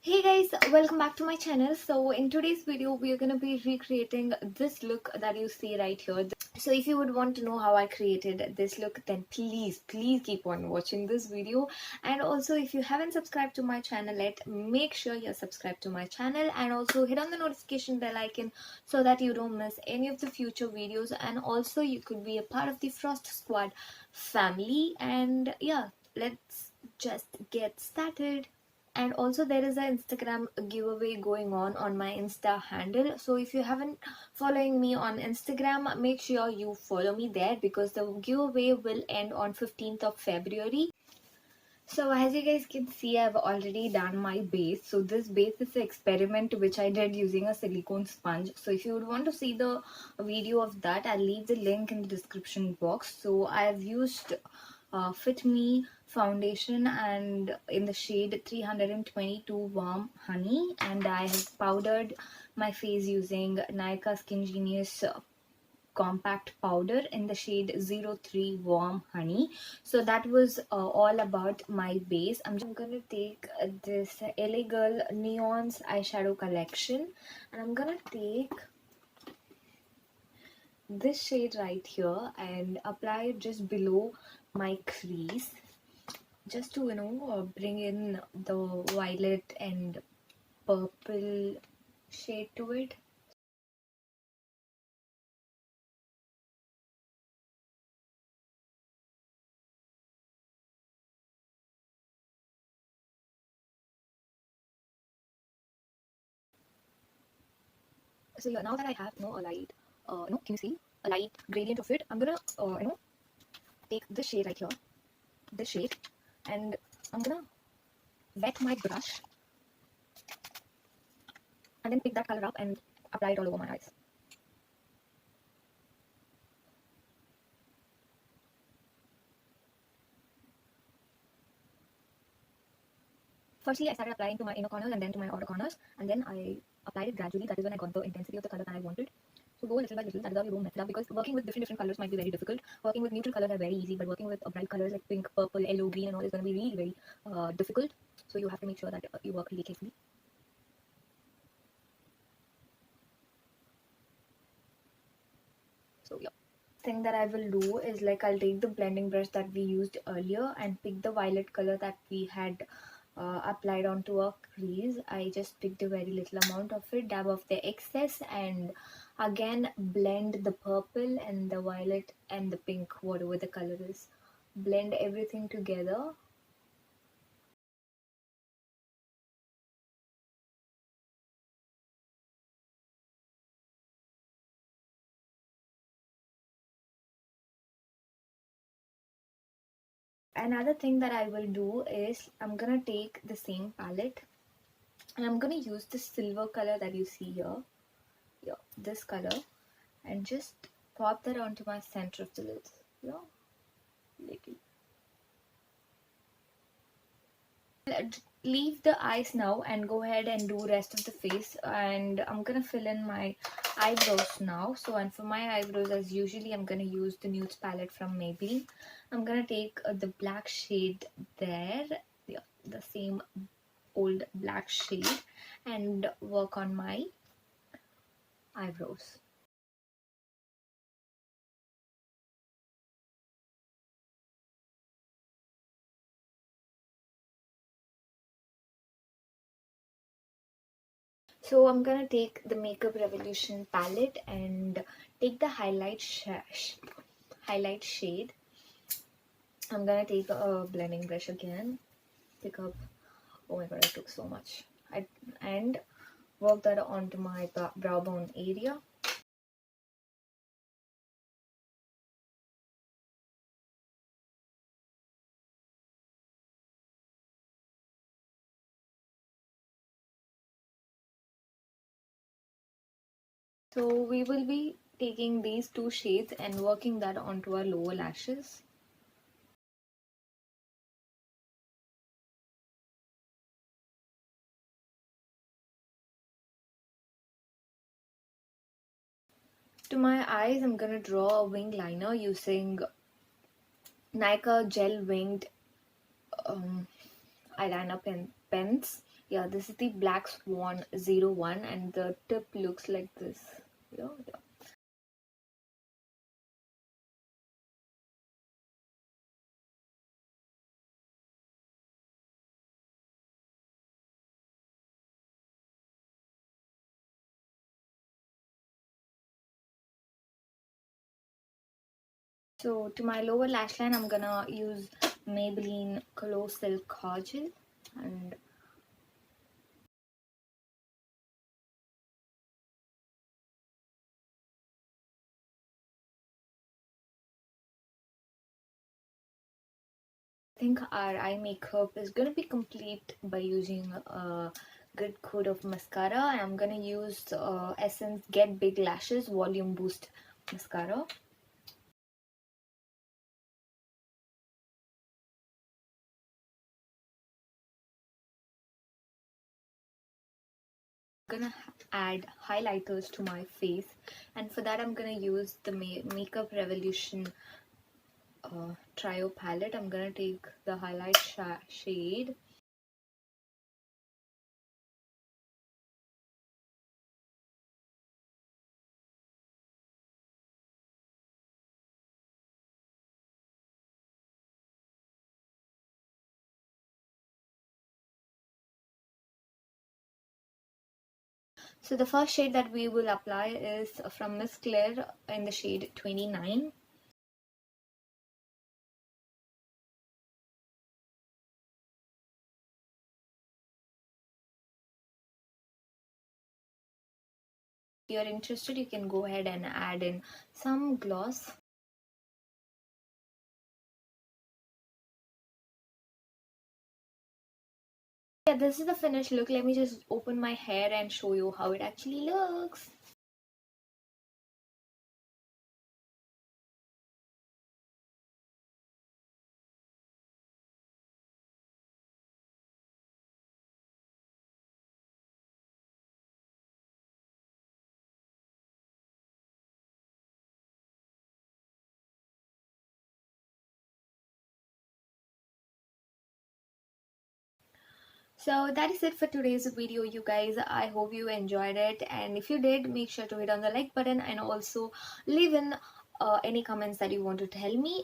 Hey guys, welcome back to my channel. So in today's video we are going to be recreating this look that you see right here. So if you would want to know how I created this look, then please keep on watching this video. And also, if you haven't subscribed to my channel yet, make sure you're subscribed to my channel and also hit on the notification bell icon so that you don't miss any of the future videos. And also you could be a part of the Frost Squad family. And yeah, let's just get started. And also there is an Instagram giveaway going on my Insta handle. So if you haven't following me on Instagram, make sure you follow me there because the giveaway will end on 15th of February. So as you guys can see, I've already done my base. So this base is an experiment which I did using a silicone sponge. So if you would want to see the video of that, I'll leave the link in the description box. So I've used Fit Me foundation and in the shade 322 Warm Honey, and I have powdered my face using Nykaa Skin Genius compact powder in the shade 03 Warm Honey. So that was all about my base. I'm gonna take this LA Girl Neons eyeshadow collection and I'm gonna take this shade right here and apply it just below my crease, just to bring in the violet and purple shade to it. So yeah, now that I have a light, can you see a light gradient of it? I'm gonna take this shade right here, this shade, and I'm gonna wet my brush and then pick that color up and apply it all over my eyes. Firstly, I started applying to my inner corners and then to my outer corners, and then I applied it gradually. That is when I got the intensity of the color that I wanted. So go little by little. That is how you don't mess it up, because working with different colors might be very difficult. Working with neutral colors are very easy, but working with bright colors like pink, purple, yellow, green, and all is going to be really very difficult. So you have to make sure that you work really carefully. So yeah, thing that I will do is like I'll take the blending brush that we used earlier and pick the violet color that we had applied onto our crease. I just picked a very little amount of it, dab off the excess, and again blend the purple and the violet and the pink, whatever the color is. Blend everything together. Another thing that I will do is I'm gonna take the same palette and I'm gonna use the silver color that you see here. Yeah, this color, and just pop that onto my center of the lids. Yeah, little. Leave the eyes now and go ahead and do rest of the face. And I'm gonna fill in my eyebrows now. So, and for my eyebrows, as usually, I'm gonna use the nudes palette from Maybelline. I'm gonna take the black shade there, yeah, the same old black shade, and work on my eyebrows. So I'm gonna take the Makeup Revolution palette and take the highlight shade. I'm gonna take a blending brush again, pick up, oh my god, I took so much, and work that onto my brow bone area. So we will be taking these two shades and working that onto our lower lashes. To my eyes, I'm gonna draw a wing liner using Nykaa Gel Winged eyeliner pens. Yeah, this is the Black Swan 01 and the tip looks like this. Yeah, yeah. So to my lower lash line, I'm gonna use Maybelline Glow Silk Kajal, and I think our eye makeup is gonna be complete by using a good coat of mascara. I'm gonna use Essence Get Big Lashes Volume Boost Mascara. Gonna add highlighters to my face, and for that I'm gonna use the Makeup Revolution trio palette. I'm gonna take the highlight shade. So the first shade that we will apply is from Miss Claire in the shade 29. If you're interested, you can go ahead and add in some gloss. Yeah, this is the finished look. Let me just open my hair and show you how it actually looks. So that is it for today's video, you guys. I hope you enjoyed it, and if you did, make sure to hit on the like button and also leave in any comments that you want to tell me.